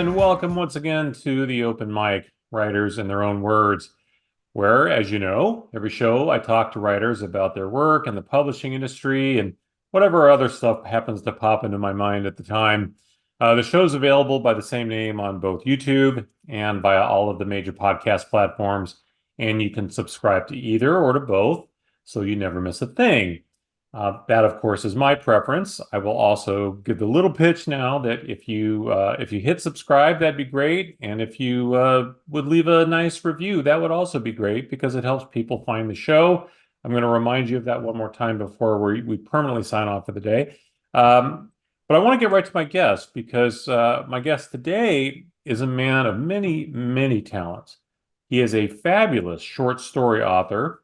and welcome once again to the Open Mic, Writers in Their Own Words, where, as you know, every show I talk to writers about their work and the publishing industry and whatever other stuff happens to pop into my mind at the time. The show's available by the same name on both YouTube and via all of the major podcast platforms, and you can subscribe to either or to both so you never miss a thing. That, of course, is my preference. I will also give the little pitch now that if you hit subscribe, that'd be great, and if you would leave a nice review, that would also be great because it helps people find the show. I'm going to remind you of that one more time before we permanently sign off for the day. But I want to get right to my guest because my guest today is a man of many, many talents. He is a fabulous short story author.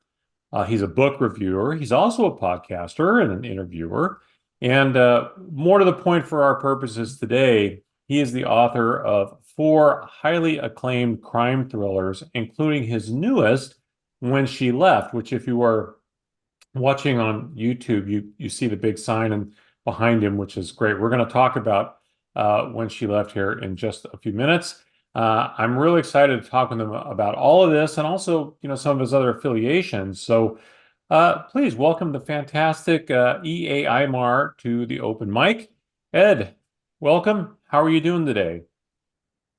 He's a book reviewer. He's also a podcaster and an interviewer. And more to the point for our purposes today, he is the author of 4 highly acclaimed crime thrillers, including his newest, When She Left, which if you are watching on YouTube, you see the big sign and behind him, which is great. We're going to talk about When She Left here in just a few minutes. I'm really excited to talk with him about all of this and also, some of his other affiliations. So please welcome the fantastic E.A. Aymar to the Open Mic. Ed, welcome. How are you doing today?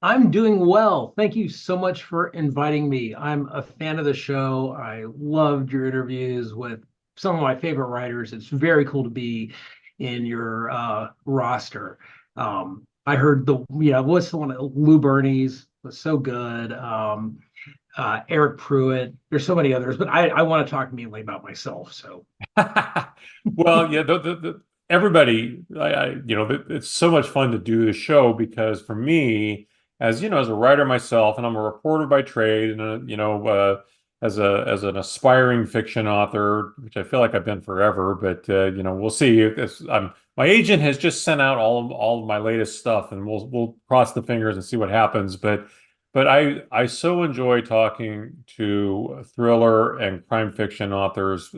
I'm doing well. Thank you so much for inviting me. I'm a fan of the show. I loved your interviews with some of my favorite writers. It's very cool to be in your roster. I heard what's the one? Lou Burney's was so good. Eric Pruitt. There's so many others, but I want to talk mainly about myself. So, Well, yeah, everybody, it's so much fun to do the show because for me, as you know, as a writer myself, and I'm a reporter by trade, and as an aspiring fiction author, which I feel like I've been forever, but we'll see. My agent has just sent out all of my latest stuff, and we'll cross the fingers and see what happens. But I so enjoy talking to thriller and crime fiction authors.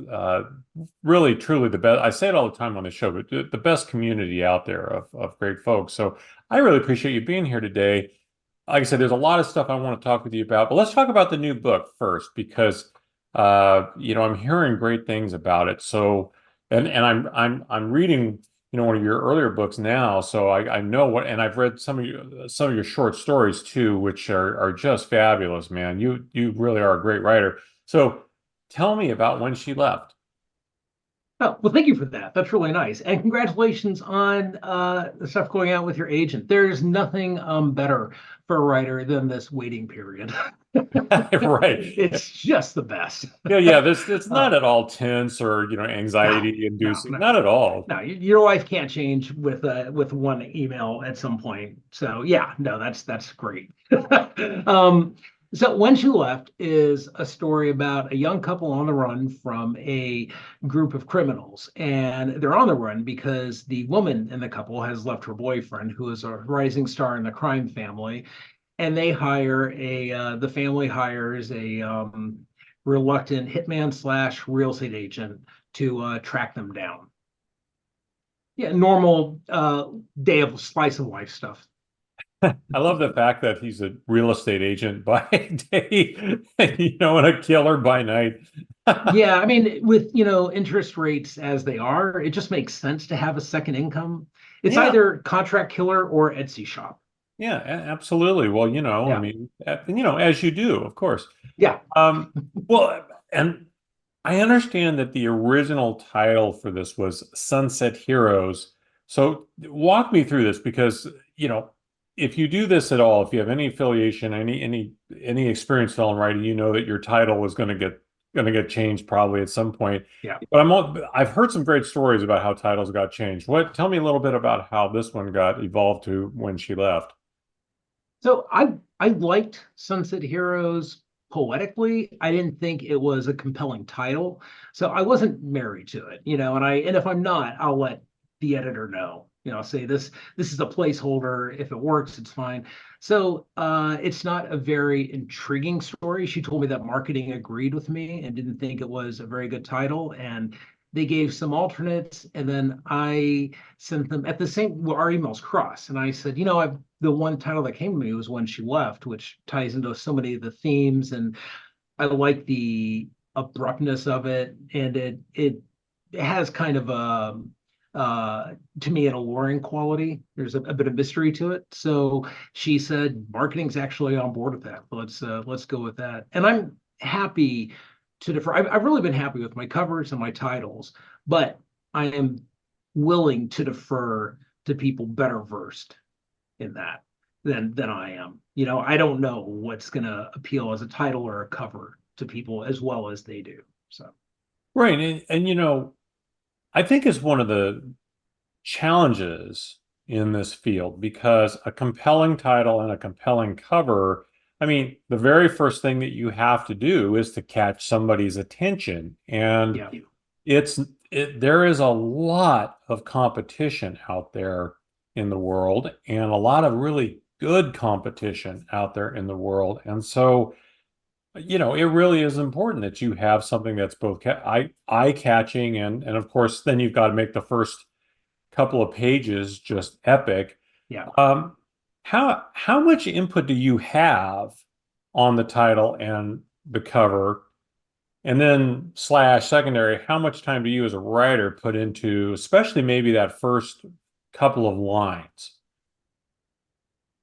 Really, truly the best. I say it all the time on the show, but the best community out there of great folks. So I really appreciate you being here today. Like I said, there's a lot of stuff I want to talk with you about, but let's talk about the new book first because I'm hearing great things about it. So, and I'm reading, one of your earlier books now, so I know what, and I've read some of your short stories too, which are just fabulous, man. You really are a great writer. So, tell me about When She Left. oh, well, thank you for that. That's really nice, and congratulations on the stuff going out with your agent. There's nothing better for a writer than this waiting period. Right. It's just the best. Yeah. It's Uh, not at all tense or, no, anxiety no, inducing. no, Not at all. no. Your life can't change with one email at some point. So yeah, no, that's great. um, so When She Left is a story about a young couple on the run from a group of criminals, and they're on the run because the woman in the couple has left her boyfriend, who is a rising star in the crime family, and the family hires a reluctant hitman slash real estate agent to track them down. Yeah, normal day of slice of life stuff. I love the fact that he's a real estate agent by day, and a killer by night. Yeah, I mean, with interest rates as they are, it just makes sense to have a second income. It's Yeah, either contract killer or Etsy shop. yeah, absolutely. Well, I Yeah, mean, as you do, of course. yeah. Um, well, and I understand that the original title for this was Sunset Heroes. So walk me through this because, if you do this at all, if you have any affiliation, any experience in writing, you know that your title is going to get changed probably at some point. Yeah. But I've heard some great stories about how titles got changed. Tell me a little bit about how this one got evolved to When She Left. So I liked Sunset Heroes poetically. I didn't think it was a compelling title. So I wasn't married to it, and if I'm not, I'll let the editor know. I'll say this is a placeholder. If it works, it's fine. So it's not a very intriguing story. She told me that marketing agreed with me and didn't think it was a very good title. And they gave some alternates, and then I sent them at the same, well, our emails cross. And I said, the one title that came to me was When She Left, which ties into so many of the themes. And I like the abruptness of it. And it has kind of to me, an alluring quality. There's a bit of mystery to it. So she said, marketing's actually on board with that. Let's go with that. And I'm happy to defer. I've really been happy with my covers and my titles, but I am willing to defer to people better versed in that than I am. I don't know what's going to appeal as a title or a cover to people as well as they do. So Right. And I think it's one of the challenges in this field because a compelling title and a compelling cover, I mean, the very first thing that you have to do is to catch somebody's attention. And yeah, there is a lot of competition out there in the world and a lot of really good competition out there in the world. And so, it really is important that you have something that's both eye-catching and of course, then you've got to make the first couple of pages just epic. yeah. Um, how much input do you have on the title and the cover? And then slash secondary, how much time do you as a writer put into, especially maybe that first couple of lines?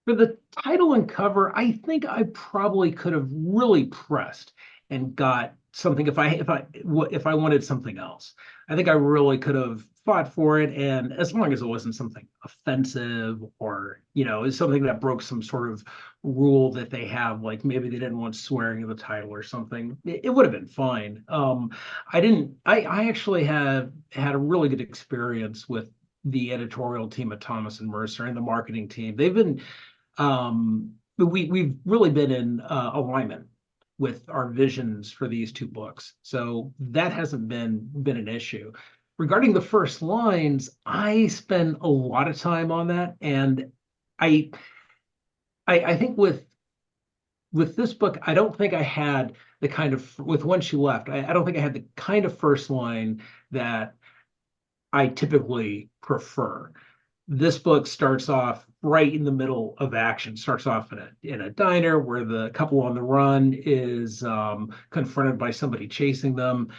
For the title and cover, I think I probably could have really pressed and got something if I wanted something else. I think I really could have fought for it, and as long as it wasn't something offensive or is something that broke some sort of rule that they have, like maybe they didn't want swearing in the title or something, it would have been fine. I didn't. I actually have had a really good experience with the editorial team at Thomas and Mercer and the marketing team. They've been we've really been in alignment with our visions for these two books, so that hasn't been an issue. Regarding the first lines, I spend a lot of time on that, and I I think with this book, I don't think I had the kind of with When She Left. I don't think I had the kind of first line that I typically prefer. This book starts off right in the middle of action. Starts off in a diner where the couple on the run is confronted by somebody chasing them,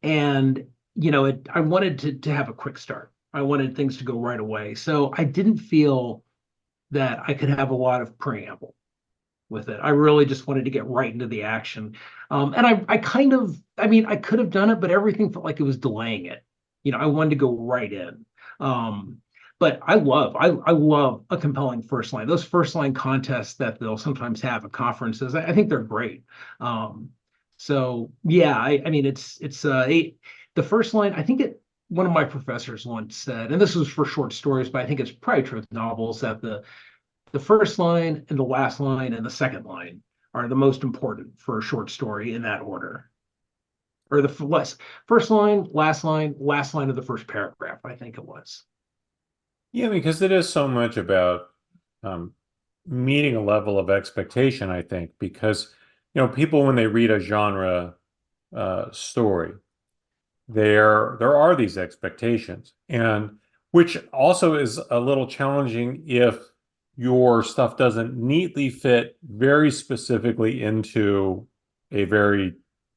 and I wanted to have a quick start. I wanted things to go right away, so I didn't feel that I could have a lot of preamble with it. I really just wanted to get right into the action. And I kind of, I mean, I could have done it, but everything felt like it was delaying it. I wanted to go right in. Um, but I love a compelling first line. Those first line contests that they'll sometimes have at conferences, I think they're great. So yeah, I mean, the first line. I think one of my professors once said, and this was for short stories, but I think it's probably true with novels, that the first line and the last line and the second line are the most important for a short story in that order. Or the first line, last line of the first paragraph, I think it was. Yeah, because it is so much about um, meeting a level of expectation, I think, because people when they read a genre story, there are these expectations, and which also is a little challenging if your stuff doesn't neatly fit very specifically into a very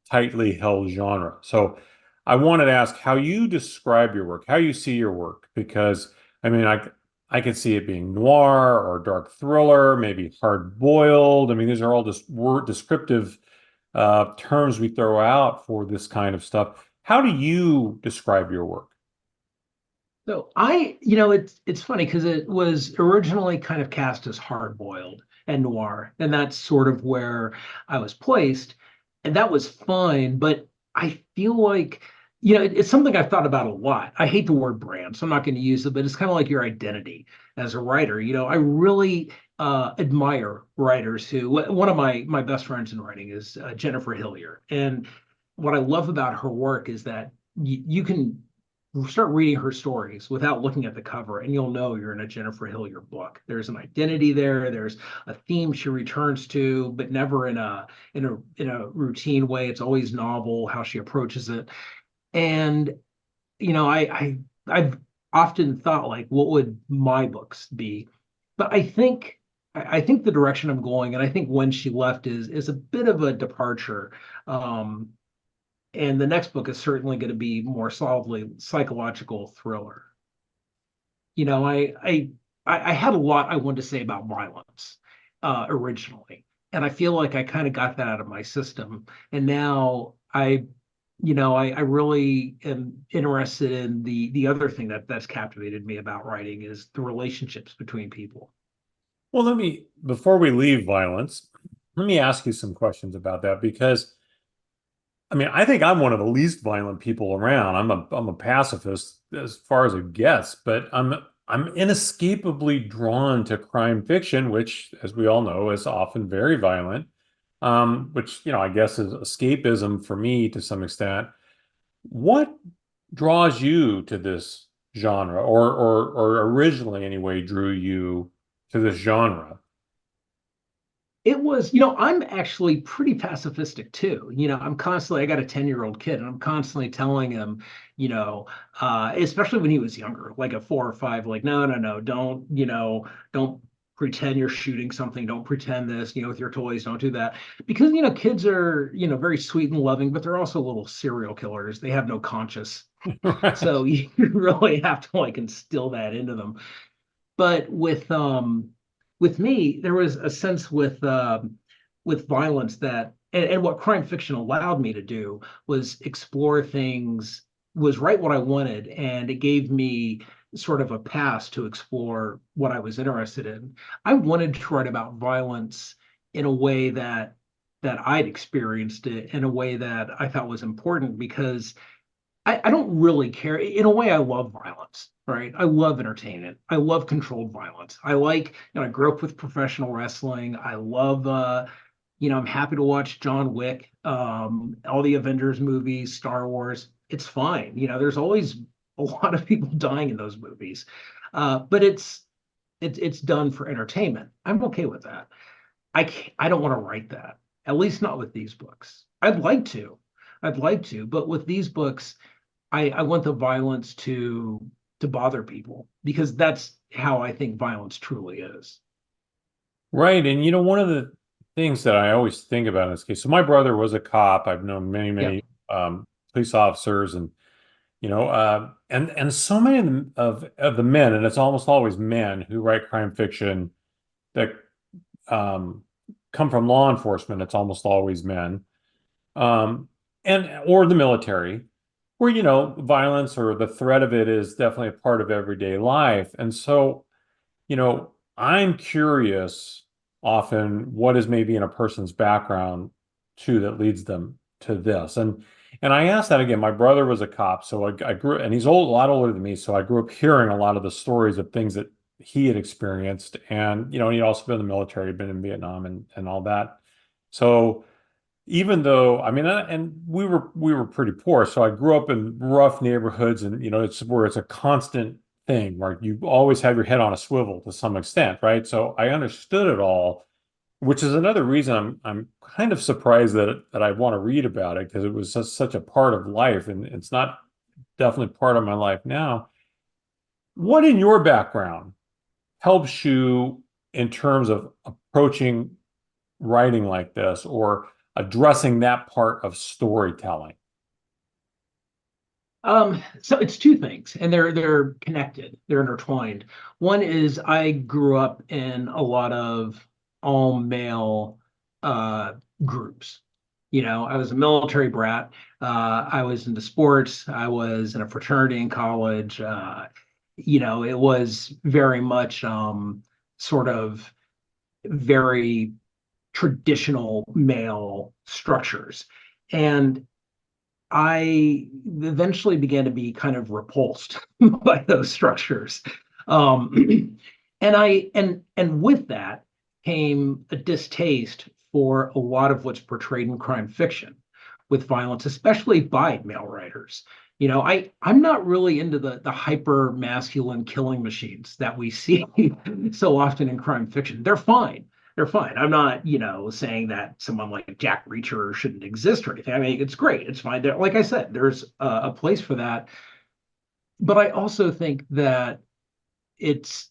tightly held genre. So I wanted to ask how you describe your work, how you see your work, because I mean, I could see it being noir or dark thriller, maybe hard boiled. I mean, these are all just word descriptive terms we throw out for this kind of stuff. How do you describe your work? So it's funny because it was originally kind of cast as hard boiled and noir, and that's sort of where I was placed, and that was fine. But I feel like it's something I've thought about a lot. I hate the word brand, so I'm not going to use it, but it's kind of like your identity as a writer. I really admire writers who. One of my best friends in writing is Jennifer Hillier, and what I love about her work is that you can start reading her stories without looking at the cover, and you'll know you're in a Jennifer Hillier book. There's an identity there. There's a theme she returns to, but never in a routine way. It's always novel how she approaches it. And I've often thought like, what would my books be? But I think the direction I'm going, and I think When She Left is a bit of a departure. Um, and the next book is certainly going to be more solidly psychological thriller. You know, I had a lot I wanted to say about violence originally, and I feel like I kind of got that out of my system. And now I really am interested in the other thing that's captivated me about writing is the relationships between people. Well, before we leave violence, let me ask you some questions about that because I mean, I think I'm one of the least violent people around. I'm a pacifist as far as it gets, but I'm inescapably drawn to crime fiction, which, as we all know, is often very violent. Which, I guess is escapism for me to some extent. What draws you to this genre, or originally anyway, drew you to this genre? It was, I'm actually pretty pacifistic too. I got a 10-year-old kid and I'm constantly telling him, especially when he was younger, like at 4 or 5, like, no, no, no, don't pretend you're shooting something. Don't pretend this, with your toys, don't do that. Because, kids are, very sweet and loving, but they're also little serial killers. They have no conscience. Right. So you really have to like instill that into them. But with me, there was a sense with violence that and what crime fiction allowed me to do was explore things, was write what I wanted, and it gave me sort of a pass to explore what I was interested in. I wanted to write about violence in a way that I'd experienced it in a way that I thought was important because I don't really care. In a way, I love violence, right? I love entertainment. I love controlled violence. I grew up with professional wrestling. I'm happy to watch John Wick, all the Avengers movies, Star Wars. It's fine. There's always a lot of people dying in those movies. But it's done for entertainment. I'm okay with that. I don't want to write that, at least not with these books. I'd like to, but with these books, I want the violence to bother people because that's how I think violence truly is. Right. And one of the things that I always think about in this case, so my brother was a cop. I've known many, Yeah. many police officers and and so many of the men, and it's almost always men who write crime fiction that um come from law enforcement. It's almost always men. Um and or the military, where violence or the threat of it is definitely a part of everyday life. And so I'm curious often what is maybe in a person's background too that leads them to this. And I asked that again. My brother was a cop, so I grew, and he's a lot older than me, so I grew up hearing a lot of the stories of things that he had experienced. And he'd also been in the military, had been in Vietnam and all that. So even though I mean, and we were pretty poor, so I grew up in rough neighborhoods, and it's where it's a constant thing where you always have your head on a swivel to some extent, right? So I understood it all, which is another reason I'm kind of surprised that I want to read about it because it was such a part of life, and it's not definitely part of my life now. What in your background helps you in terms of approaching writing like this or addressing that part of storytelling? So it's two things, and they're connected, they're intertwined. One is I grew up in a lot of all male uh, groups. I was a military brat. I was into sports. I was in a fraternity in college. It was very much sort of very traditional male structures. And I eventually began to be kind of repulsed by those structures. Um, and with that came a distaste for a lot of what's portrayed in crime fiction with violence, especially by male writers. I'm not really into the hyper masculine killing machines that we see so often in crime fiction. They're fine. They're fine. I'm not, saying that someone like Jack Reacher shouldn't exist or anything. I mean, it's great. It's fine. Like I said, there's a place for that. but I also think that it's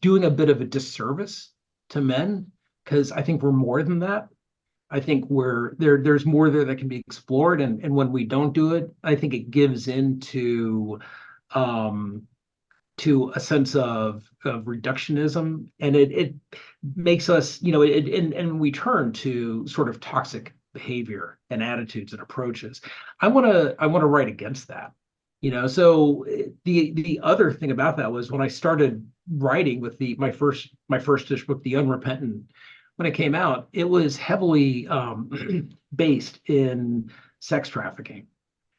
doing a bit of a disservice to men because I think we're more than that. I think there's more there that can be explored, and when we don't do it, I think it gives into um to a sense of reductionism, and it makes us, and we turn to sort of toxic behavior and attitudes and approaches. I want to write against that. So the other thing about that was when I started writing with the my first-ish book, The Unrepentant, when it came out, it was heavily based in sex trafficking.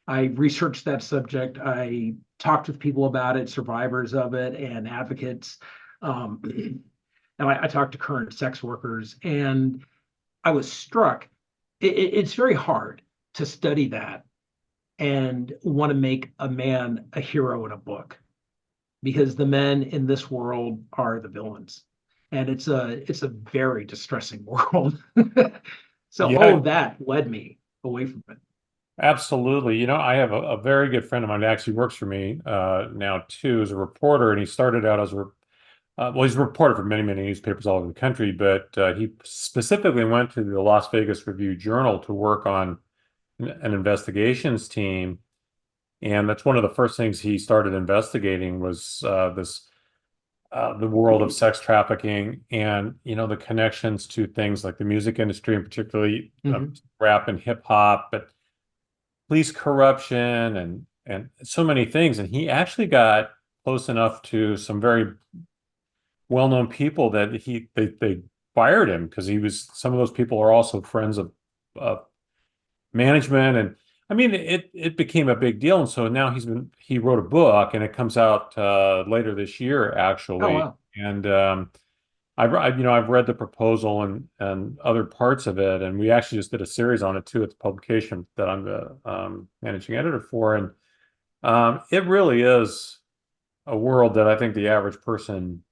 I researched that subject. I talked with people about it, survivors of it, and advocates. Um, and I talked to current sex workers, and I was struck. It's very hard to study that and want to make a man a hero in a book because the men in this world are the villains, and it's a very distressing world. So all Yeah, of that led me away from it. absolutely. I have a very good friend of mine that actually works for me now too as a reporter, and he started out as well, he's a reporter for many, many newspapers all over the country, but he specifically went to the Las Vegas Review-Journal to work on an investigations team. And that's one of the first things he started investigating was the world of sex trafficking and, the connections to things like the music industry and particularly Mhm. rap and hip hop, but police corruption and so many things. And he actually got close enough to some very well-known people that they fired him because he was some of those people are also friends of management. And I mean it became a big deal. And so now he wrote a book and it comes out later this year Oh actually. wow. And I've read the proposal and other parts of it, and we actually just did a series on it too at the publication that I'm the managing editor for. And it really is a world that I think the average person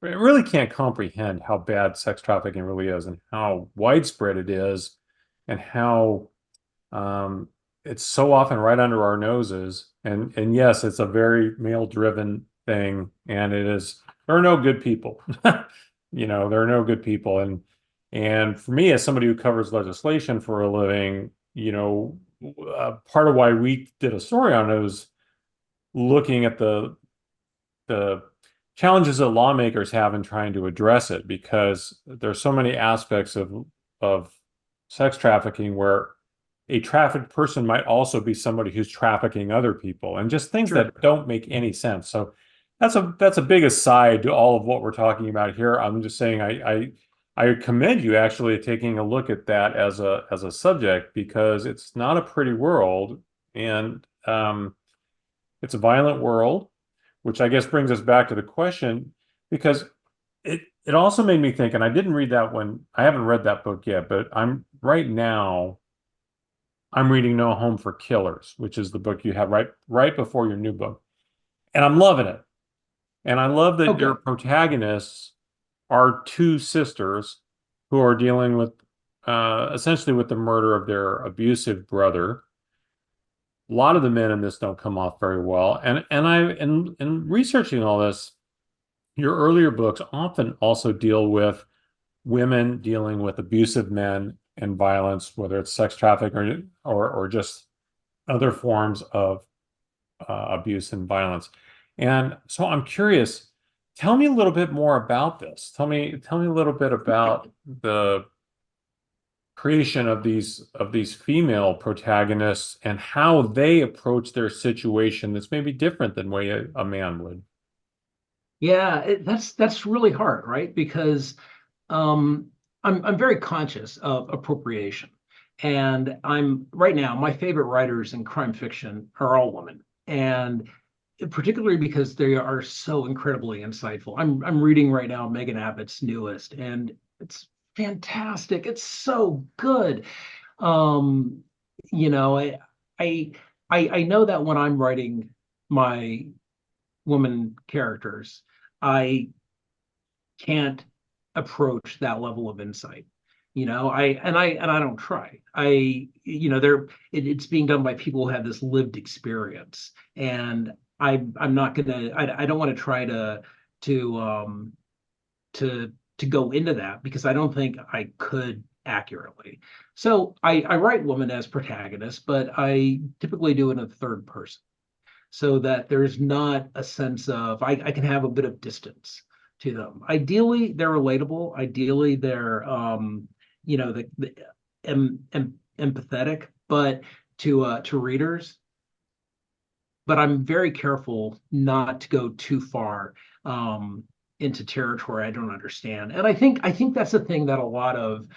really can't comprehend how bad sex trafficking really is and how widespread it is and how um, it's so often right under our noses. And yes, it's a very male-driven thing, and it is there are no good people. There are no good people. And for me, as somebody who covers legislation for a living, part of why we did a story on it was looking at the challenges that lawmakers have in trying to address it because there's so many aspects of sex trafficking where a trafficked person might also be somebody who's trafficking other people and just things Sure. that don't make any sense. So that's a big aside to all of what we're talking about here. I'm just saying I commend you actually taking a look at that as a subject because it's not a pretty world and it's a violent world, which I guess brings us back to the question because it also made me think, and I didn't read that one. I haven't read that book yet, but I'm reading No Home for Killers, which is the book you have right before your new book. And I'm loving it. And I love Oh, that your good. protagonists are two sisters who are dealing with essentially with the murder of their abusive brother. A lot of the men in this don't come off very well. And in researching all this, your earlier books often also deal with women dealing with abusive men and violence, whether it's sex trafficking or just other forms of abuse and violence. And so I'm curious, tell me a little bit more about this. Tell me a little bit about the creation of these female protagonists and how they approach their situation that's maybe different than way a man would. Yeah, that's really hard, right? Because um, I'm very conscious of appropriation, and I'm right now my favorite writers in crime fiction are all women, and particularly because they are so incredibly insightful. I'm reading right now Megan Abbott's newest, and it's fantastic. It's so good. Um, you know, I I know that when I'm writing my woman characters, I can't approach that level of insight. I don't try. It's being done by people who have this lived experience. And I'm not gonna I don't want to try to to go into that because I don't think I could accurately. So I write women as protagonists, but I typically do it in a third person so that there's not a sense of I can have a bit of distance to them. Ideally, they're relatable. Ideally, they're the empathetic, but to readers. But I'm very careful not to go too far um, into territory I don't understand. And I think that's the thing that a lot of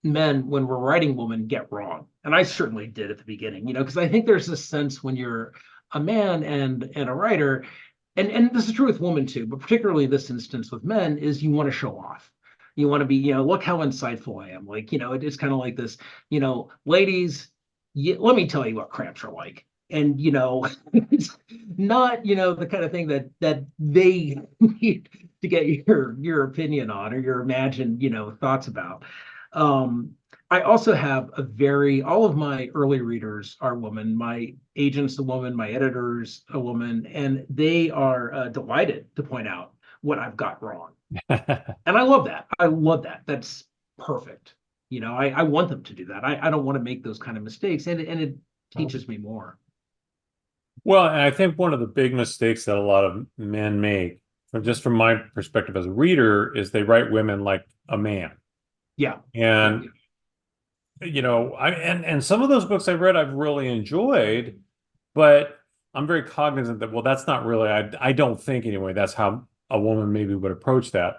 men, when we're writing women, get wrong. And I certainly did at the beginning, because I think there's this sense when you're a man and a writer, and this is true with women too, but particularly this instance with men, is you want to show off. You want to be, look how insightful I am. Like, it's kind of like this, ladies, let me tell you what cramps are like. And it's not, the kind of thing that they need to get your opinion on or your imagined, thoughts about. Um, I also have all of my early readers are women. My agent's a woman, my editor's a woman, and they are delighted to point out what I've got wrong. And I love that. I love that. That's perfect. I want them to do that. I don't want to make those kind of mistakes, and it teaches me more. Well, and I think one of the big mistakes that a lot of men make, from my perspective as a reader, is they write women like a man. Yeah. Yeah. And and some of those books I've read I've really enjoyed, but I'm very cognizant that, well, that's not really, I don't think anyway, that's how a woman maybe would approach that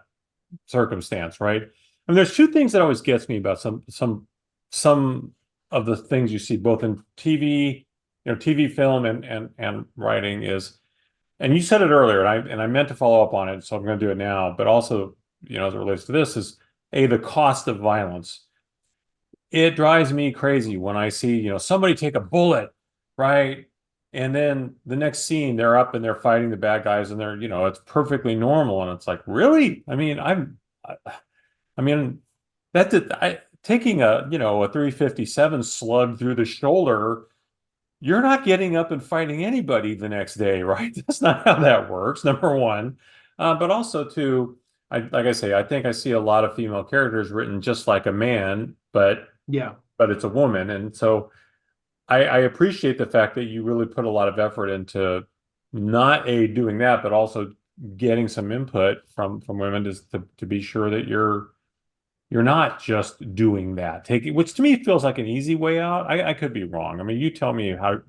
circumstance, right? I mean, there's two things that always gets me about some of the things you see both in TV, TV, film, and writing is, and you said it earlier, and I meant to follow up on it, so I'm going to do it now, but also, as it relates to this is the cost of violence. It drives me crazy when I see, somebody take a bullet, right? And then the next scene, they're up and they're fighting the bad guys, and they're, it's perfectly normal. And it's like, really? I mean, I mean, taking a 357 slug through the shoulder, you're not getting up and fighting anybody the next day, right? That's not how that works, number one. But also, too, like I say, I think I see a lot of female characters written just like a man, Yeah. but it's a woman. And so I appreciate the fact that you really put a lot of effort into not doing that, but also getting some input from women to be sure that you're not just doing that. Which to me feels like an easy way out. I could be wrong. I mean, you tell me how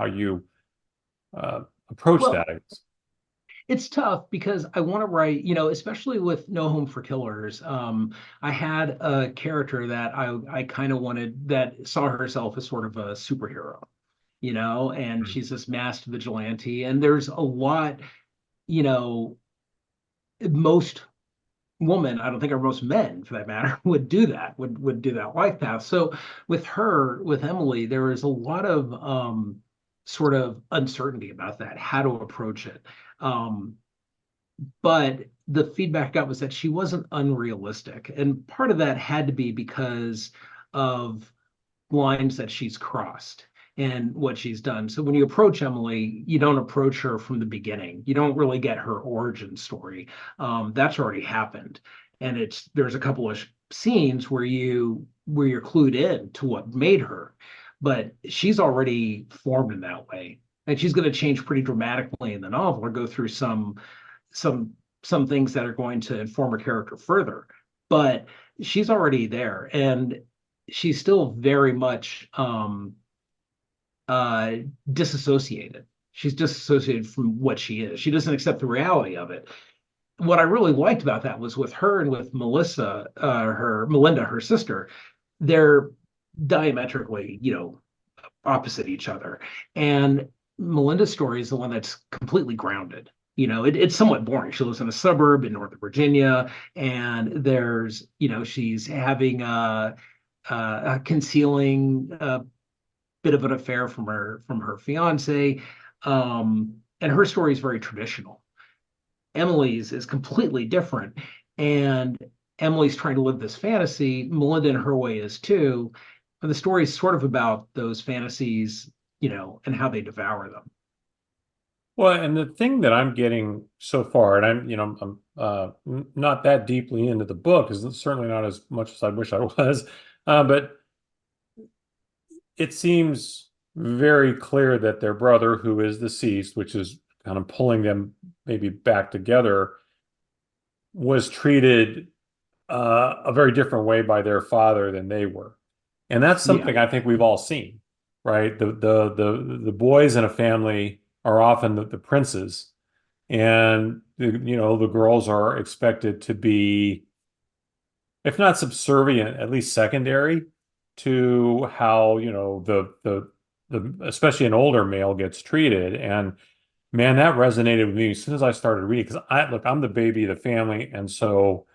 you approach that, Well, I guess. it's tough because I want to write, especially with No Home for Killers. I had a character that I kind of wanted that saw herself as sort of a superhero, and Mm. she's this masked vigilante. And there's a lot, you know, most women, I don't think, or most men for that matter, would do that, would do that life path. So with her, with Emily, there is a lot of sort of uncertainty about that, how to approach it. Um, but the feedback I got was that she wasn't unrealistic. And part of that had to be because of lines that she's crossed and what she's done. So when you approach Emily, you don't approach her from the beginning. You don't really get her origin story. That's already happened. And there's a couple of scenes where you're clued in to what made her, but she's already formed in that way. And she's going to change pretty dramatically in the novel or go through some some things that are going to inform her character further. But she's already there, and she's still very much uh, disassociated. She's disassociated from what she is. She doesn't accept the reality of it. What I really liked about that was with her and with Melissa, her Melinda, her sister. They're diametrically, opposite each other. And Melinda's story is the one that's completely grounded. It's somewhat boring. She lives in a suburb in Northern Virginia, and she's having concealing a bit of an affair from her fiance, and her story is very traditional. Emily's is completely different, and Emily's trying to live this fantasy. Melinda, in her way, is too. And the story is sort of about those fantasies, and how they devour them. Well, and the thing that I'm getting so far, and I'm not that deeply into the book, is certainly not as much as I wish I was, but it seems very clear that their brother, who is deceased, which is kind of pulling them maybe back together, was treated a very different way by their father than they were. And that's Yeah, something I think we've all seen, right? The boys in a family are often the princes, and the girls are expected to be, if not subservient, at least secondary to how, the especially an older male gets treated. And man, that resonated with me as soon as I started reading, because I'm the baby of the family, and so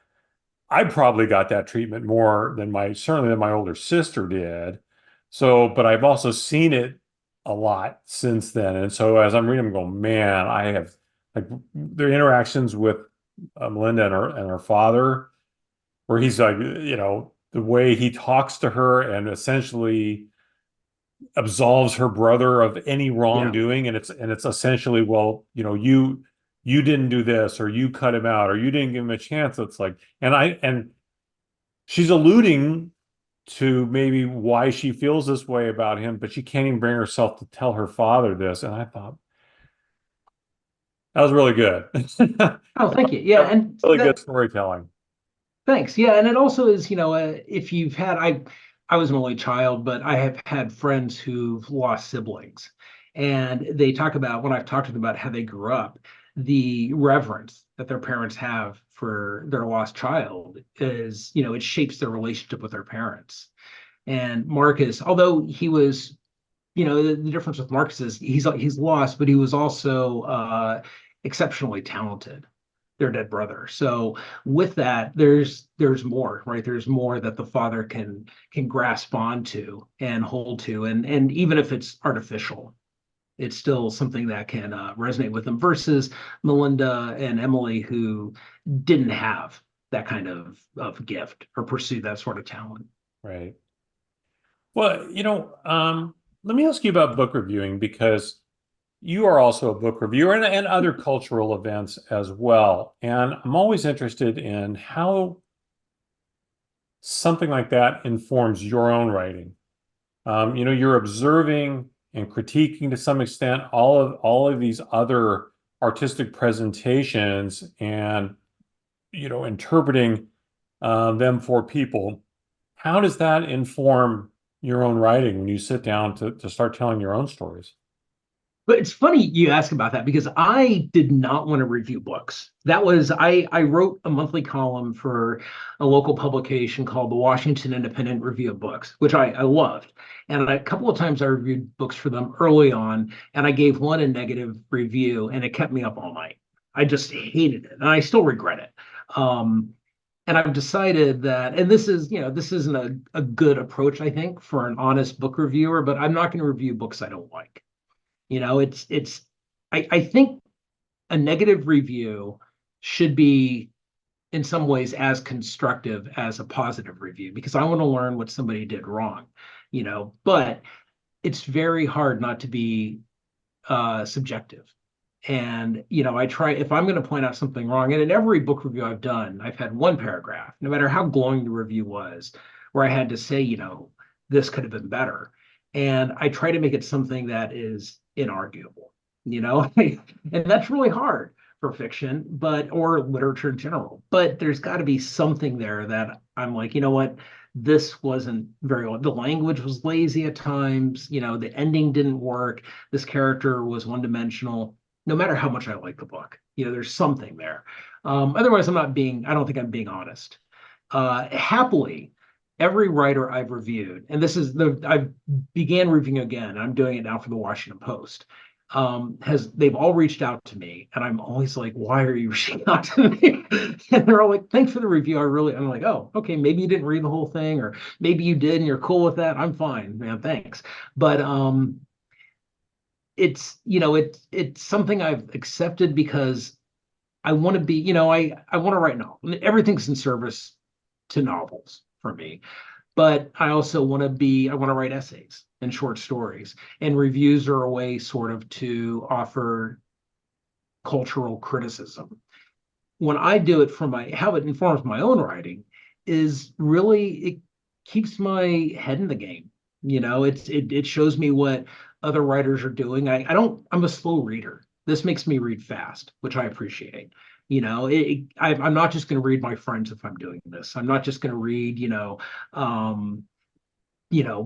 I probably got that treatment more than certainly than my older sister did. So, but I've also seen it a lot since then. And so as I'm reading, I'm going, man, I have like their interactions with Melinda and her father, where he's like, the way he talks to her and essentially absolves her brother of any yeah. wrongdoing. And it's essentially, well, you didn't do this, or you cut him out, or you didn't give him a chance. It's like, and she's alluding to maybe why she feels this way about him, but she can't even bring herself to tell her father this. And I thought that was really good. Oh, thank you. Yeah, and Really good that storytelling. thanks. Yeah, and it also is, if you've had I was an only child, but I have had friends who've lost siblings. And they talk about when I've talked to them about how they grew up, the reverence that their parents have for their lost child is, it shapes their relationship with their parents. And Marcus, although he was, the difference with Marcus is he's lost, but he was also exceptionally talented, their dead brother. So with that, there's more, right? There's more that the father can grasp onto and hold to, and even if it's artificial, it's still something that can resonate with them. Versus Melinda and Emily, who didn't have that kind of gift or pursue that sort of talent. Right. Well, let me ask you about book reviewing, because you are also a book reviewer and other cultural events as well. And I'm always interested in how something like that informs your own writing. You're observing and critiquing to some extent all of these other artistic presentations, and interpreting them for people. How does that inform your own writing when you sit down to start telling your own stories? But it's funny you ask about that because I did not want to review books. That was I wrote a monthly column for a local publication called the Washington Independent Review of Books, which I loved. And a couple of times I reviewed books for them early on, and I gave one a negative review, and it kept me up all night. I just hated it, and I still regret it. And I've decided that, and this isn't a good approach, I think, for an honest book reviewer, but I'm not going to review books I don't like. It's I think a negative review should be in some ways as constructive as a positive review because I want to learn what somebody did wrong, but it's very hard not to be subjective. And I try if I'm going to point out something wrong, and in every book review I've done, I've had one paragraph, no matter how glowing the review was, where I had to say, this could have been better. And I try to make it something that is inarguable, and that's really hard for fiction, but or literature in general. But there's got to be something there that I'm like, what? This wasn't very well. The language was lazy at times. The ending didn't work. This character was one dimensional no matter how much I like the book. There's something there. Otherwise, I don't think I'm being honest. Happily, every writer I've reviewed, and I began reviewing again. I'm doing it now for the Washington Post. They've all reached out to me, and I'm always like, why are you reaching out to me? And they're all like, thanks for the review. I'm like, oh, okay, maybe you didn't read the whole thing, or maybe you did and you're cool with that. I'm fine, man, thanks. But it's something I've accepted because I want to be, I want to write novels. Everything's in service to novels for me. But I also I want to write essays and short stories. And reviews are a way sort of to offer cultural criticism. When I do it for how it informs my own writing is really, it keeps my head in the game. It shows me what other writers are doing. I'm a slow reader. This makes me read fast, which I appreciate. I'm not just going to read my friends if I'm doing this. I'm not just going to read,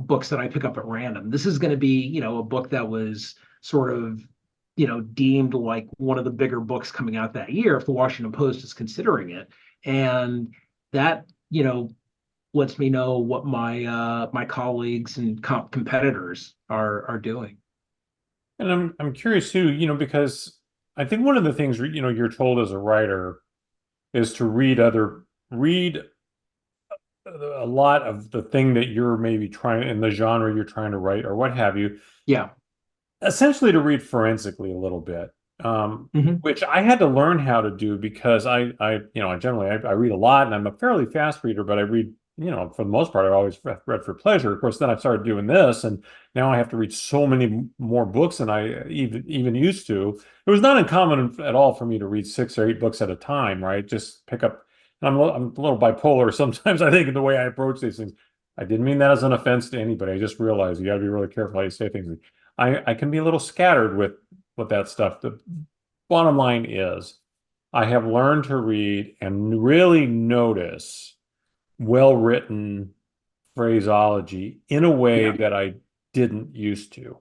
books that I pick up at random. This is going to be, a book that was sort of, deemed like one of the bigger books coming out that year if the Washington Post is considering it. And that, lets me know what my colleagues and competitors are doing. And I'm curious too, because I think one of the things, you're told as a writer is to read a lot of the thing that you're maybe trying in the genre you're trying to write or what have you, Yeah. essentially to read forensically a little bit, Hmm. which I had to learn how to do because I read a lot and I'm a fairly fast reader, but I read, for the most part, I've always read for pleasure. Of course, then I started doing this, and now I have to read so many more books than I even used to. It was not uncommon at all for me to read 6 or 8 books at a time, right? Just pick up. And I'm a little bipolar sometimes, I think, in the way I approach these things. I didn't mean that as an offense to anybody. I just realized you got to be really careful how you say things. I can be a little scattered with that stuff. The bottom line is I have learned to read and really notice well-written phraseology in a way Yeah. that I didn't used to.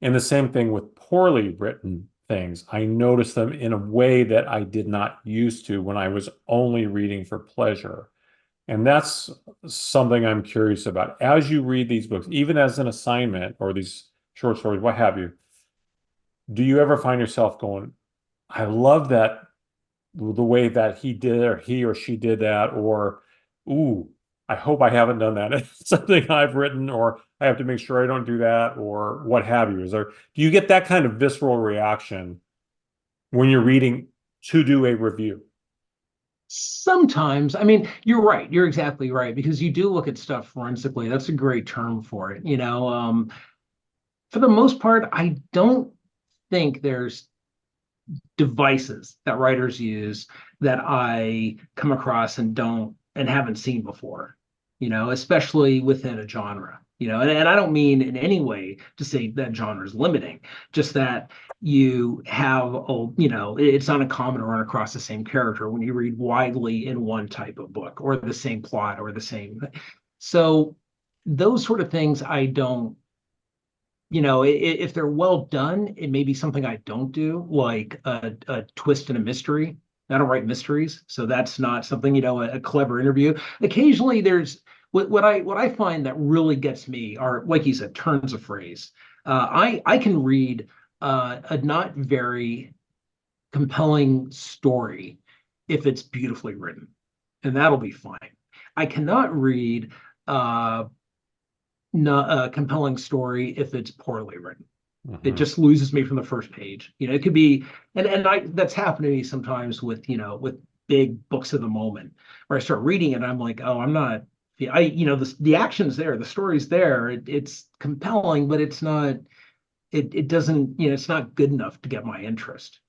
And the same thing with poorly written things. I notice them in a way that I did not used to when I was only reading for pleasure. And that's something I'm curious about. As you read these books, even as an assignment or these short stories, what have you, do you ever find yourself going, I love that the way that he did or he or she did that, or ooh, I hope I haven't done that. It's something I've written, or I have to make sure I don't do that, or what have you. Do you get that kind of visceral reaction when you're reading to do a review? Sometimes, I mean, you're right. You're exactly right because you do look at stuff forensically. That's a great term for it. For the most part, I don't think there's devices that writers use that I come across and haven't seen before, especially within a genre, and I don't mean in any way to say that genre is limiting, just that you have, it's not uncommon to run across the same character when you read widely in one type of book or the same plot or the same. So those sort of things I don't, if they're well done, it may be something I don't do, like a twist in a mystery. I don't write mysteries, so that's not something, a clever interview. Occasionally, there's what I find that really gets me are, like you said, turns of phrase. I can read a not very compelling story if it's beautifully written, and that'll be fine. I cannot read uh, not a compelling story if it's poorly written. It Mhm. just loses me from the first page. It could be, and I that's happened to me sometimes with big books of the moment where I start reading it and I'm like, oh, I'm not. The action's there, the story's there. It's compelling, but it's not. It doesn't. It's not good enough to get my interest.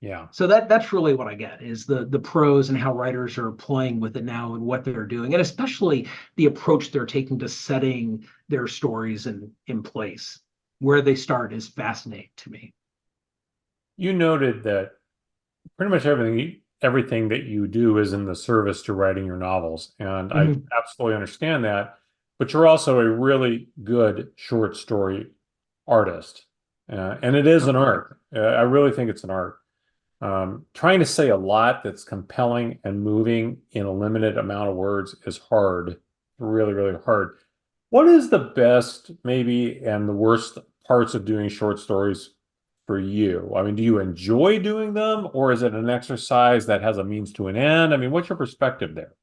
Yeah. So that's really what I get is the pros and how writers are playing with it now and what they're doing, and especially the approach they're taking to setting their stories in place. Where they start is fascinating to me. You noted that pretty much everything that you do is in the service to writing your novels, and I Mhm. absolutely understand that. But you're also a really good short story artist, and it is Oh, an art. I really think it's an art. Trying to say a lot that's compelling and moving in a limited amount of words is hard, really, really hard. What is the best, maybe, and the worst parts of doing short stories for you? I mean, do you enjoy doing them, or is it an exercise that has a means to an end? I mean, what's your perspective there?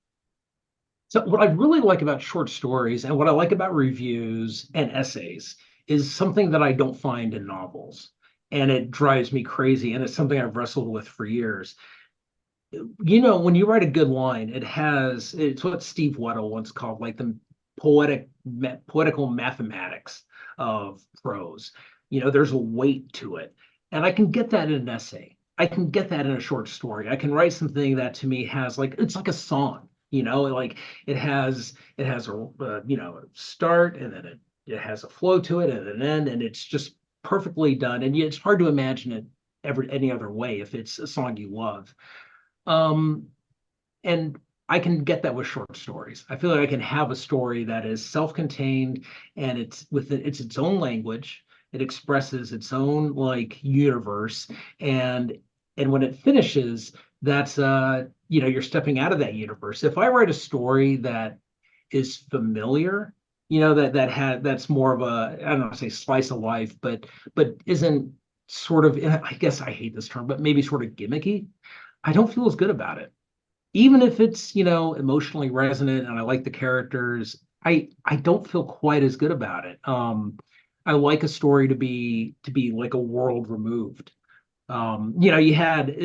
so what I really like about short stories and what I like about reviews and essays is something that I don't find in novels. And it drives me crazy. And it's something I've wrestled with for years. When you write a good line, it's what Steve Weddle once called like the poetical mathematics of prose. There's a weight to it. And I can get that in an essay. I can get that in a short story. I can write something that to me has like it's like a song, like it has a a start and then it has a flow to it and an end, and it's just perfectly done. And it's hard to imagine it ever any other way if it's a song you love. Um, and I can get that with short stories. I feel like I can have a story that is self-contained and it's its own language. It expresses its own like universe, and when it finishes, that's you're stepping out of that universe. If I write a story that is familiar, that's more of a, I don't know, say slice of life, but isn't sort of, I guess I hate this term, but maybe sort of gimmicky, I don't feel as good about it. Even if it's, emotionally resonant and I like the characters, I don't feel quite as good about it. I like a story to be like a world removed. You had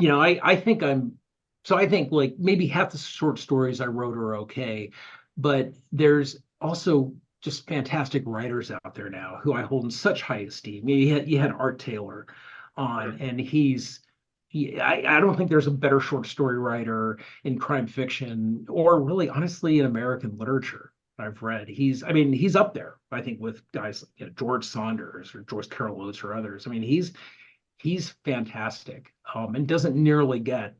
I think I think like maybe half the short stories I wrote are okay, but there's also just fantastic writers out there now who I hold in such high esteem. You had Art Taylor on, and I don't think there's a better short story writer in crime fiction or really honestly in American literature I've read. I mean, he's up there, I think, with guys like George Saunders or Joyce Carol Oates or others. I mean, he's fantastic, and doesn't nearly get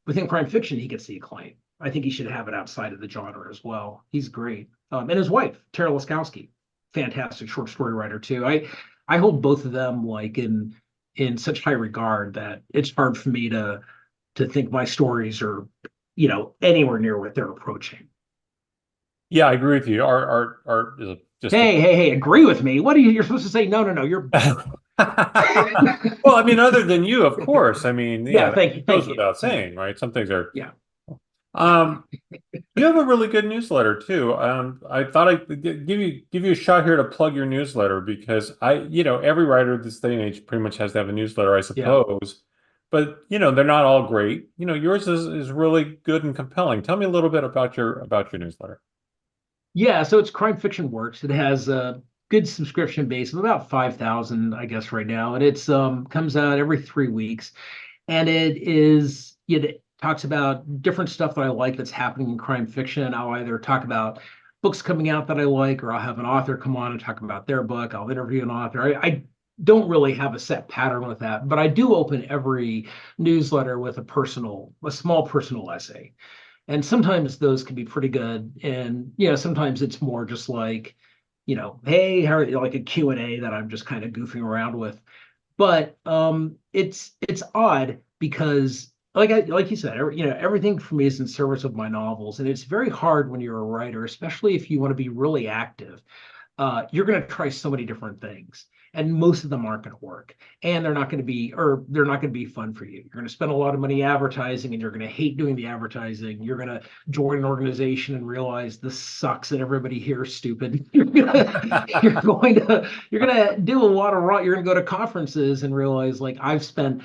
within crime fiction, he gets the acclaim. I think he should have it outside of the genre as well. He's great. And his wife, Tara Laskowski, fantastic short story writer too. I hold both of them like in such high regard that it's hard for me to think my stories are, anywhere near what they're approaching. Yeah, I agree with you. Art is just a Hey, agree with me. What are you're supposed to say? No, no, no, you're better. well, I mean, other than you, of course. I mean, Yeah, yeah, thank you, that goes thank you. without Yeah, saying, right? Some things are. yeah, Um, you have a really good newsletter too. I thought I'd give you a shot here to plug your newsletter because every writer this day and age pretty much has to have a newsletter, I yeah. suppose. But they're not all great. Yours is really good and compelling. Tell me a little bit about your newsletter. Yeah, so it's Crime Fiction Works. It has a good subscription base of about 5,000, I guess, right now, and it's comes out every 3 weeks. And it talks about different stuff that I like that's happening in crime fiction. I'll either talk about books coming out that I like, or I'll have an author come on and talk about their book. I'll interview an author. I don't really have a set pattern with that, but I do open every newsletter with a small personal essay. And sometimes those can be pretty good. And sometimes it's more just like, hey, how are you, like a Q&A that I'm just kind of goofing around with. But it's odd because like you said, everything for me is in service of my novels, and it's very hard when you're a writer, especially if you want to be really active. You're going to try so many different things, and most of them aren't going to work, and they're not going to be fun for you. You're going to spend a lot of money advertising, and you're going to hate doing the advertising. You're going to join an organization and realize this sucks, and everybody here is stupid. You're going to do a lot of You're going to go to conferences and realize like I've spent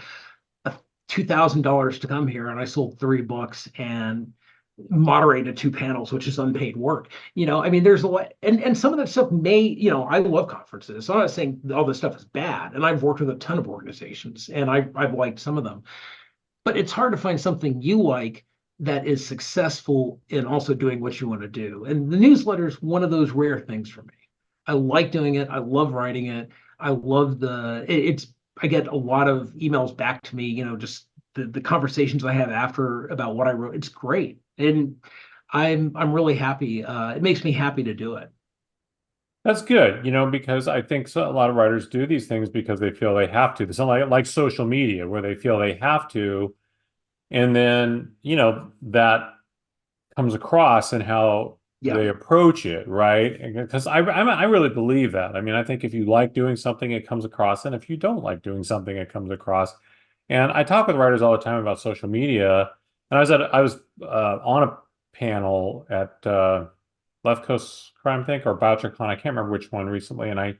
$2,000 to come here, and I sold 3 books and moderated 2 panels, which is unpaid work. I mean, there's a lot, and some of that stuff I love conferences. So I'm not saying all this stuff is bad, and I've worked with a ton of organizations, and I've liked some of them, but it's hard to find something you like that is successful in also doing what you want to do. And the newsletter is one of those rare things for me. I like doing it. I love writing it. I love it's, I get a lot of emails back to me, just the conversations I have after about what I wrote. It's great. And I'm really happy. It makes me happy to do it. That's good, because I think a lot of writers do these things because they feel they have to. It's not like social media where they feel they have to, and then that comes across in how Yeah. they approach it, right? Because I really believe that. I mean, I think if you like doing something, it comes across, and if you don't like doing something, it comes across. And I talk with writers all the time about social media, and I was on a panel at Left Coast Crime Think or BoucherCon, I can't remember which one recently, and I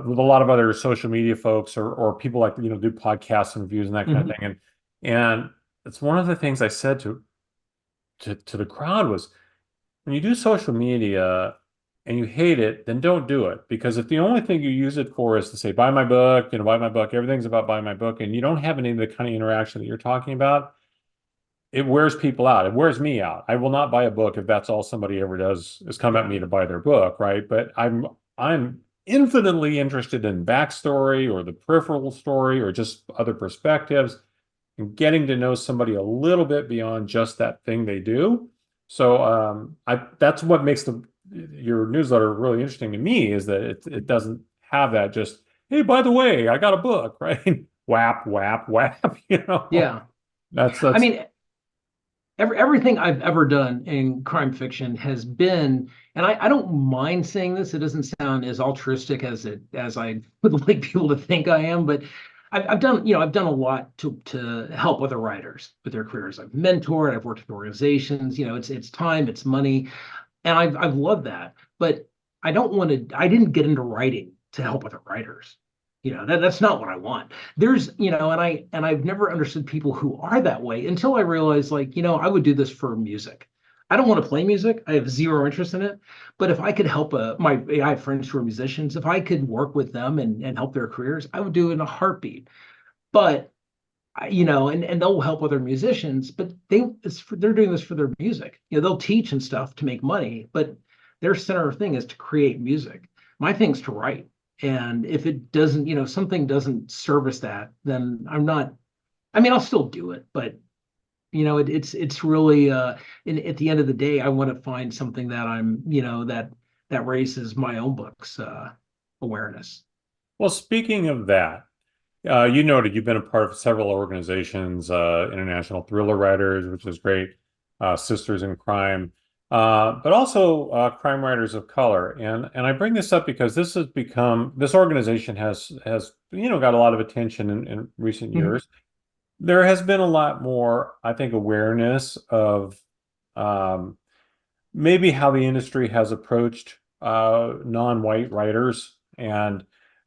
with a lot of other social media folks or people like do podcasts and reviews and that kind of Mhm. thing, and it's one of the things I said to the crowd was when you do social media, and you hate it, then don't do it. Because if the only thing you use it for is to say, buy my book, buy my book, everything's about buy my book, and you don't have any of the kind of interaction that you're talking about, it wears people out. It wears me out. I will not buy a book if that's all somebody ever does is come at Yeah. me to buy their book, right? But I'm infinitely interested in backstory or the peripheral story or just other perspectives and getting to know somebody a little bit beyond just that thing they do. So I that's what makes your newsletter really interesting to me is that it doesn't have that just, hey, by the way, I got a book, right? Whap, whap, whap, Yeah. I that's mean, everything I've ever done in crime fiction has been, and I don't mind saying this, it doesn't sound as altruistic as I would like people to think I am, but I've done, I've done a lot to help other writers with their careers. I've mentored, I've worked with organizations, it's time, it's money, and I've loved that. But I didn't get into writing to help other writers. That's not what I want. There's, I've never understood people who are that way until I realized, like, I would do this for music. I don't want to play music. I have zero interest in it. But if I could help I have friends who are musicians. If I could work with them and help their careers, I would do it in a heartbeat. But and they'll help other musicians, but they're doing this for their music. They'll teach and stuff to make money, but their center thing is to create music. My thing's to write. And if it doesn't, something doesn't service that, then I'm not, I mean, I'll still do it, but it's really at the end of the day, I want to find something that that raises my own book's awareness. well, speaking of that, you noted you've been a part of several organizations, International Thriller Writers, which is great, Sisters in Crime, but also Crime Writers of Color. And I bring this up because this organization has got a lot of attention in recent Mhm. years. There has been a lot more, I think, awareness of um, maybe how the industry has approached non-white writers and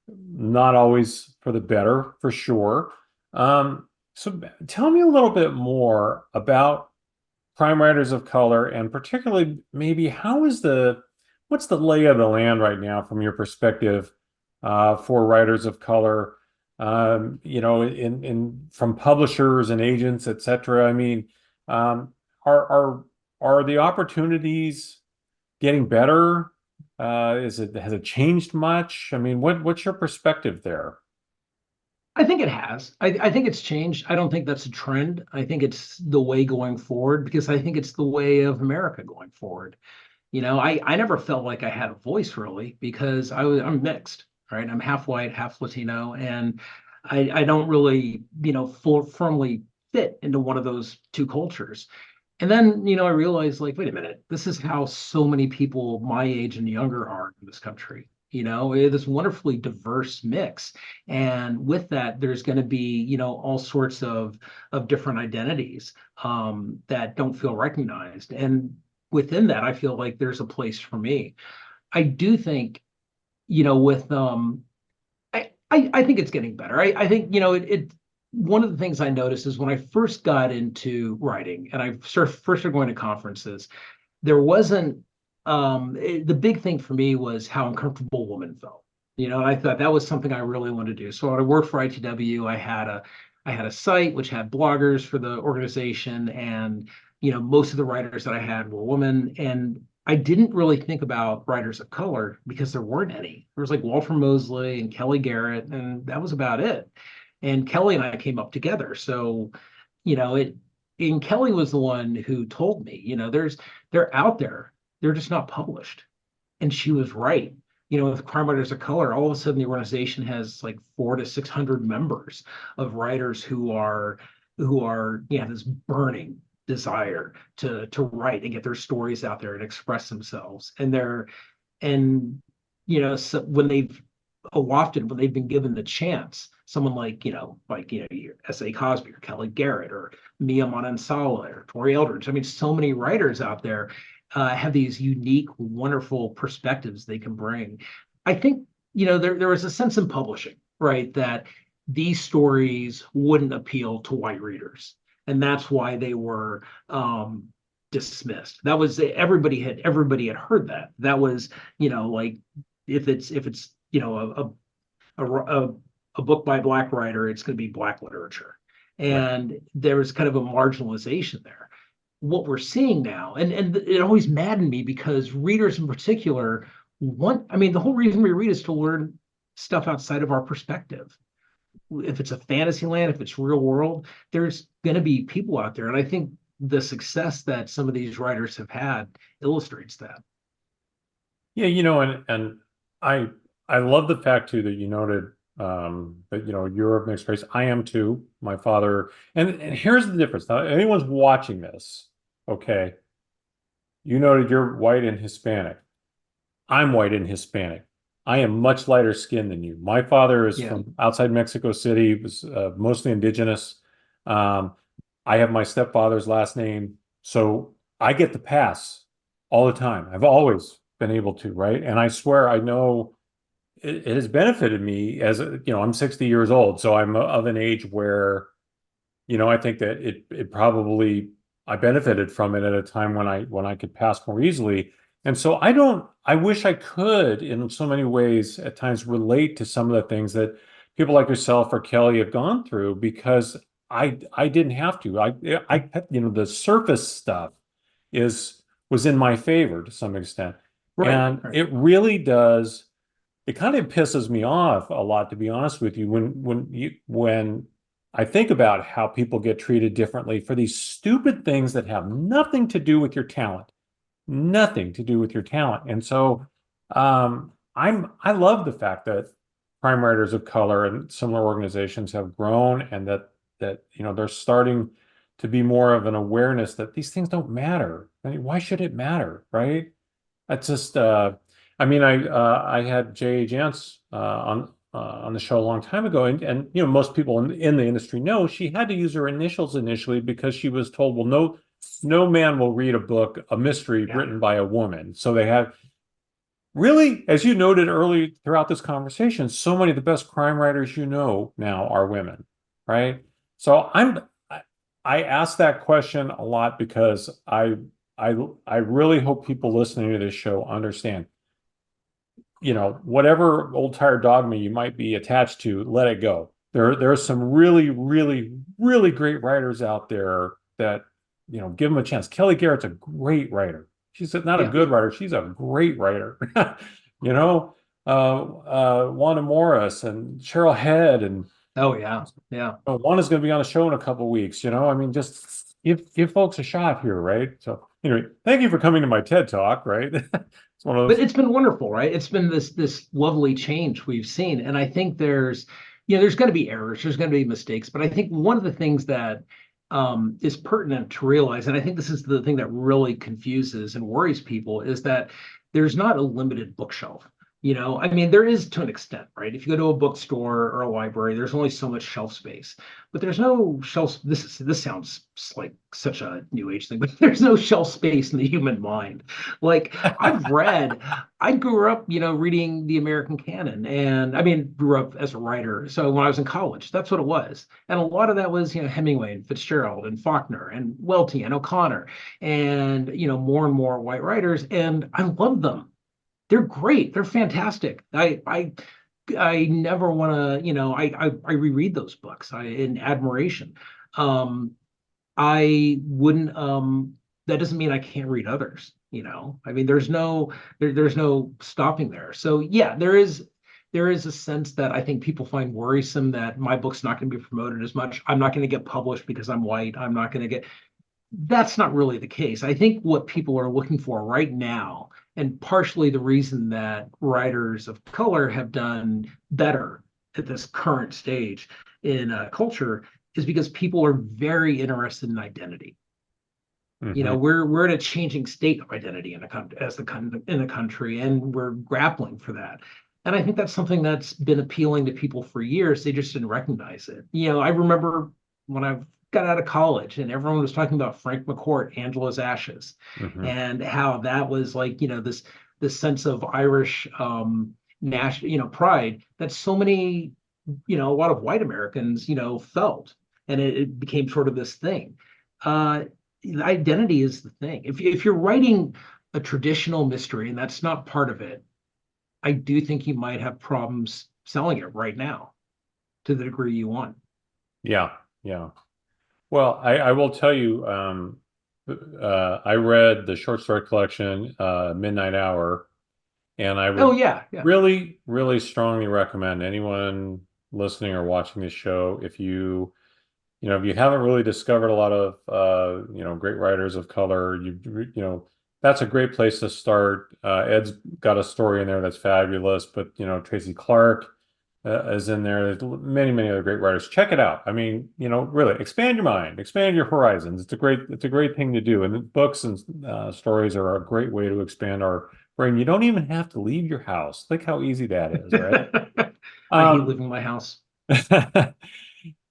not always for the better, for sure. So tell me a little bit more about crime writers of color and particularly maybe what's the lay of the land right now from your perspective for writers of color, in from publishers and agents, et cetera. I mean, um, are the opportunities getting better? Has it changed much? I mean, what's your perspective there? I think it has. I think it's changed. I don't think that's a trend. I think it's the way going forward because I think it's the way of America going forward. I never felt like I had a voice really because I'm mixed, right? I'm half white, half Latino, and I don't really, firmly fit into one of those two cultures. And then, I realized, like, wait a minute, this is how so many people my age and younger are in this country. This wonderfully diverse mix. And with that, there's going to be, all sorts of different identities that don't feel recognized. And within that, I feel like there's a place for me. I do think, with I think it's getting better. I think, one of the things I noticed is when I first got into writing and first started going to conferences, there wasn't the big thing for me was how uncomfortable women felt. And I thought that was something I really wanted to do. So when I worked for ITW, I had a site which had bloggers for the organization, and most of the writers that I had were women, and I didn't really think about writers of color because there weren't any. There was like Walter Mosley and Kelly Garrett, and that was about it. And Kelly and I came up together. So, it and Kelly was the one who told me, they're out there, they're just not published. And she was right. With Crime Writers of Color, all of a sudden the organization has like 400 to 600 members of writers who are this burning desire to write and get their stories out there and express themselves. And so when they've been given the chance, someone your S.A. Cosby or Kelly Garrett or Mia Manansala or Tori Eldridge. I mean, so many writers out there have these unique, wonderful perspectives they can bring. I think, there was a sense in publishing, right, that these stories wouldn't appeal to white readers. And that's why they were dismissed. That was everybody had heard that. That was, like if it's a, a book by a black writer, it's going to be black literature. Right. And there was kind of a marginalization there. What we're seeing now, and it always maddened me because readers in particular I mean, the whole reason we read is to learn stuff outside of our perspective. If it's a fantasy land, if it's real world, there's going to be people out there. And I think the success that some of these writers have had illustrates that. Yeah, and I I love the fact too that you noted that you're of mixed race. I am too. My father, and here's the difference. Now, anyone's watching this, okay? You noted you're white and Hispanic. I'm white and Hispanic. I am much lighter skinned than you. My father is Yeah. from outside Mexico City, was mostly indigenous. Um, I have my stepfather's last name, so I get the pass all the time. I've always been able to, right? And I swear I know it has benefited me I'm 60 years old, so I'm of an age where, I think that it probably I benefited from it at a time when I could pass more easily. And so I wish I could in so many ways at times relate to some of the things that people like yourself or Kelly have gone through because I didn't have to. The surface stuff is was in my favor to some extent. Right. And Right. it really does, it kind of pisses me off a lot, to be honest with you, when I think about how people get treated differently for these stupid things that have nothing to do with your talent, nothing to do with your talent. And so I love the fact that crime writers of color and similar organizations have grown and that they're starting to be more of an awareness that these things don't matter. I mean, why should it matter, right? That's just I mean I had J.A. Jance on the show a long time ago, and most people in the industry know she had to use her initials initially because she was told, well, no man will read a mystery Yeah. written by a woman. So they have really, as you noted early throughout this conversation, so many of the best crime writers now are women, right? So I ask that question a lot because I really hope people listening to this show understand, whatever old tired dogma you might be attached to, let it go. There are some really, really, really great writers out there that, give them a chance. Kelly Garrett's a great writer. She's not a Yeah. good writer. She's a great writer. You know, Wanda Morris and Cheryl Head and Oh yeah. Yeah. Wanda's going to be on a show in a couple of weeks. I mean, just give folks a shot here, right? So anyway, thank you for coming to my TED Talk, right? It's one of But those. it's been wonderful, right? It's been this lovely change we've seen. And I think there's going to be errors, there's going to be mistakes. But I think one of the things that is pertinent to realize, and I think this is the thing that really confuses and worries people, is that there's not a limited bookshelf. I mean, there is to an extent, right? If you go to a bookstore or a library, there's only so much shelf space, but there's no shelf. This sounds like such a new age thing, but there's no shelf space in the human mind. Like I grew up, reading the American canon, and I mean, grew up as a writer. So when I was in college, that's what it was, and a lot of that was, Hemingway and Fitzgerald and Faulkner and Welty and O'Connor, and more and more white writers, and I love them. They're great. They're fantastic. I never want to, I reread those books in admiration. I wouldn't that doesn't mean I can't read others. I mean, there's no stopping there. So yeah, there is a sense that I think people find worrisome that my book's not going to be promoted as much. I'm not going to get published because I'm white. I'm not going to get That's not really the case. I think what people are looking for right now, and partially the reason that writers of color have done better at this current stage in culture, is because people are very interested in identity. Mhm. We're in a changing state of identity in the country, in the country, and we're grappling for that. And I think that's something that's been appealing to people for years. They just didn't recognize it. I remember when I got out of college and everyone was talking about Frank McCourt, Angela's Ashes, Mhm. and how that was like, this sense of Irish national, pride that so many, a lot of white Americans, felt, and it became sort of this thing. Uh, identity is the thing. If you're writing a traditional mystery and that's not part of it, I do think you might have problems selling it right now to the degree you want. Yeah, yeah. Well, I will tell you, I read the short story collection, Midnight Hour, and I Oh would yeah, yeah. really, really strongly recommend anyone listening or watching this show, if you haven't really discovered a lot of, great writers of color, that's a great place to start. Ed's got a story in there that's fabulous, but, Tracy Clark is in there. There's many, many other great writers. Check it out. I mean, really expand your mind, expand your horizons. It's a great thing to do. And books and stories are a great way to expand our brain. You don't even have to leave your house. Think how easy that is, right? I hate Um, leaving my house.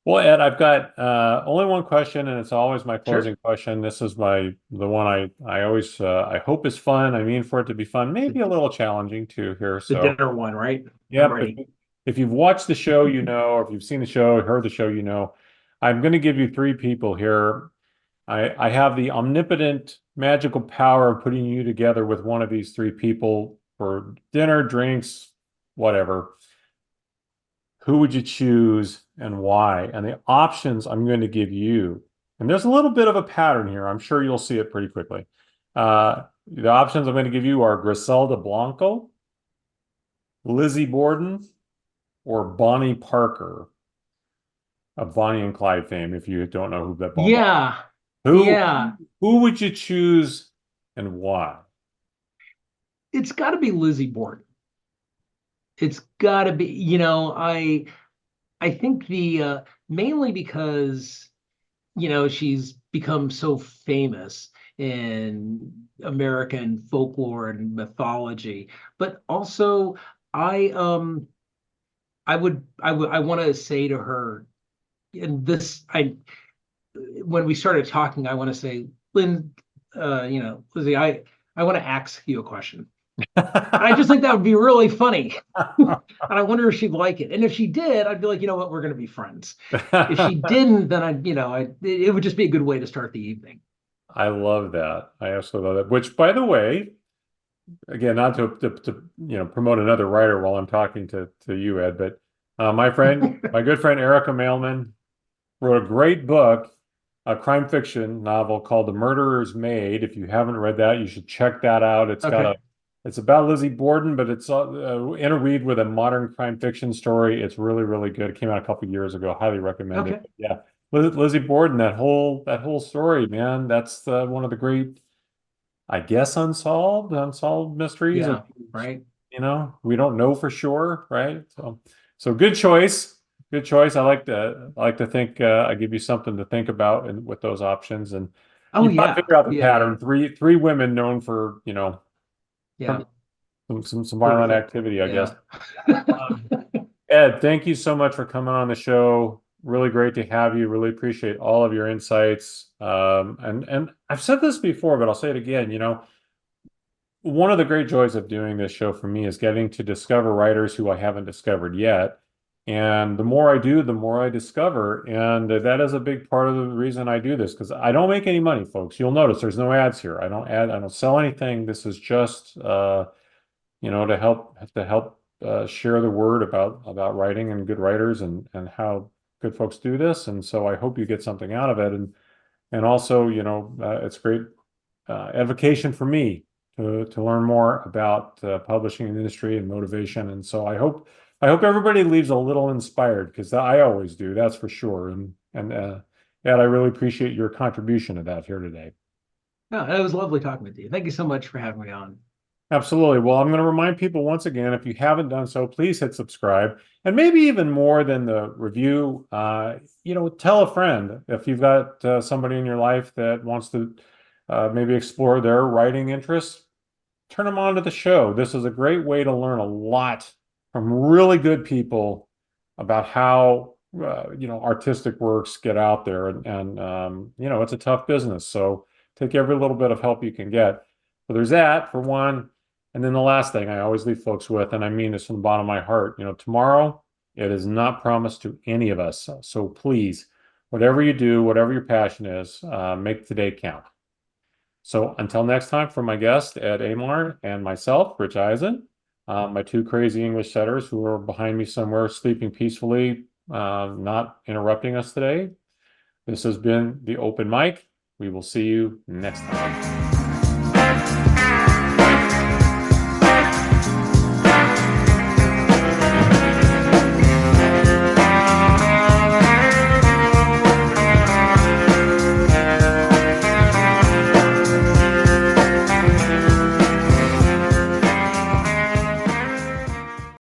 well, Ed, I've got only one question, and it's always my Sure. closing question. This is the one I always I hope is fun. I mean for it to be fun, The, maybe a little challenging too here. the So, dinner one, right? I'm yep, ready. if you've watched the show, or if you've seen the show, heard the show, I'm going to give you three people here. I have the omnipotent magical power of putting you together with one of these three people for dinner, drinks, whatever. Who would you choose and why? And the options I'm going to give you, and there's a little bit of a pattern here. I'm sure you'll see it pretty quickly. The options I'm going to give you are Griselda Blanco, Lizzie Borden, or Bonnie Parker of Bonnie and Clyde fame, if you don't know who that bomb. Yeah, Who yeah. who would you choose and why? It's got to be Lizzie Borden. It's got to be, I think the mainly because she's become so famous in American folklore and mythology, but also I I want to say to her, and this I when we started talking, I want to say, Lynn, Lizzie, I want to ask you a question. And I just think that would be really funny. And I wonder if she'd like it. And if she did, I'd be like, you know what, we're going to be friends. If she didn't, then it would just be a good way to start the evening. I love that. I absolutely love that. Which, by the way, again, not to promote another writer while I'm talking to you, Ed, but my good friend Erica Mailman wrote a great book, a crime fiction novel called The Murderer's Maid. If you haven't read that, you should check that out. Okay. It's about Lizzie Borden, but it's interweaved with a modern crime fiction story. It's really, really good. It came out a couple years ago. Highly recommend it. Okay. But yeah, Lizzie Borden, that whole story, man, that's one of the great, I guess, unsolved mysteries of, Yeah. Right. we don't know for sure, right? So good choice. Good choice. I like to think I give you something to think about and with those options, and Oh you probably yeah. figure out the Yeah. Yeah. pattern. Three women known for, Yeah. some violent Horrific. activity, I guess. Yeah. Um, Ed, thank you so much for coming on the show. Really great to have you. Really appreciate all of your insights. And I've said this before, but I'll say it again. One of the great joys of doing this show for me is getting to discover writers who I haven't discovered yet. And the more I do, the more I discover. And that is a big part of the reason I do this, because I don't make any money, folks. You'll notice there's no ads here. I don't sell anything. This is just to help share the word about writing and good writers and how good folks do this. And so I hope you get something out of it. And also, it's great advocation for me to learn more about publishing industry and motivation. And so I hope everybody leaves a little inspired, because I always do, that's for sure. And Ed, I really appreciate your contribution to that here today. No, it was lovely talking with you. Thank you so much for having me on. Absolutely. Well, I'm going to remind people once again, if you haven't done so, please hit subscribe. And maybe even more than the review, tell a friend if you've got somebody in your life that wants to maybe explore their writing interests. Turn them on to the show. This is a great way to learn a lot from really good people about how artistic works get out there, and it's a tough business. So take every little bit of help you can get. So there's that for one. And then the last thing I always leave folks with, and I mean this from the bottom of my heart, tomorrow it is not promised to any of us. So please whatever you do, whatever your passion is, make today count. So until next time, for my guest, Ed Aymar, and myself, Rich Eisen, my two crazy English setters who are behind me somewhere sleeping peacefully, not interrupting us today. This has been the Open Mic. We will see you next time.